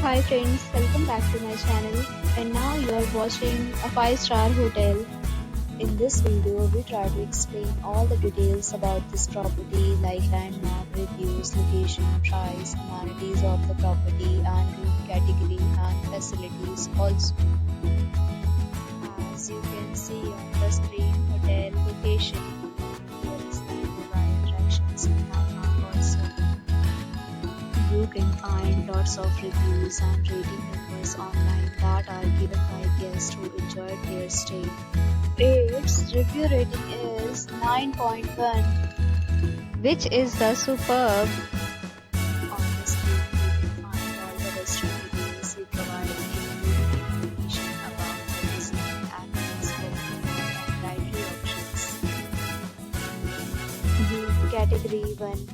Hi friends, welcome back to my channel, and now you are watching a 5-star hotel. In this video, we try to explain all the details about this property like landmark, reviews, location, price, amenities of the property and room category and facilities also. As you can see on the screen, hotel location, here is the nearby attractions and landmark also. You can find lots of reviews and rating numbers online that are given by guests who enjoyed their stay. Its review rating is 9.1, which is the superb. On the screen, you can find all the restaurant details. We provide information about the design and and dietary options. Room category 1.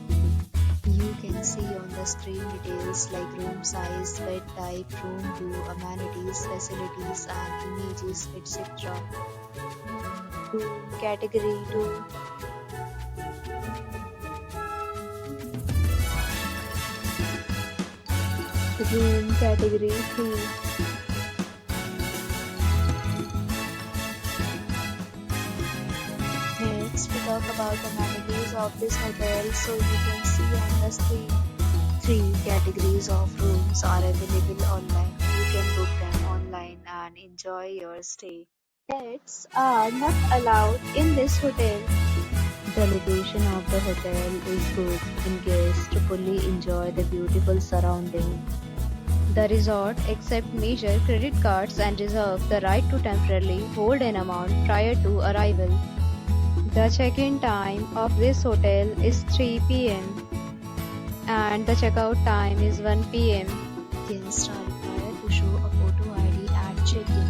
You can see on the screen details like room size, bed type, room view, amenities, facilities and images, etc. Room category 2. Room category 3. Next, we talk about the amenities of this hotel. So you can see on the screen, 3 categories of rooms are available online. You can book them online and enjoy your stay. Pets are not allowed in this hotel. The location of the hotel is good and guests to fully enjoy the beautiful surrounding. The resort accepts major credit cards and reserves the right to temporarily hold an amount prior to arrival. The check-in time of this hotel is 3 p.m. and the checkout time is 1 p.m. Guests are required to show a photo ID at check-in.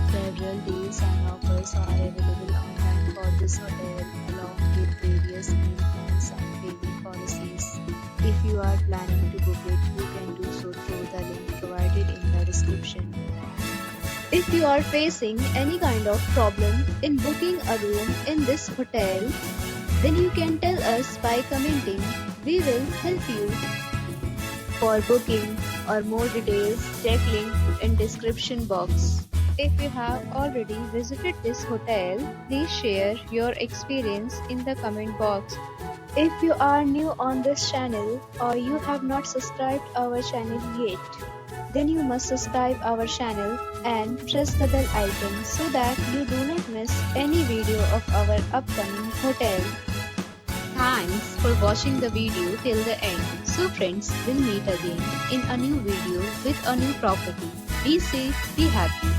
Several deals and offers are available online for this hotel along with various meal plans and payment policies. If you are planning to book it, you can do so through the link provided in the description. If you are facing any kind of problem in booking a room in this hotel, then you can tell us by commenting. We will help you. For booking or more details, check link in description box. If you have already visited this hotel, please share your experience in the comment box. If you are new on this channel or you have not subscribed our channel yet, then you must subscribe our channel and press the bell icon so that you do not miss any video of our upcoming hotel. Thanks for watching the video till the end. So friends, we'll meet again in a new video with a new property. Be safe, be happy.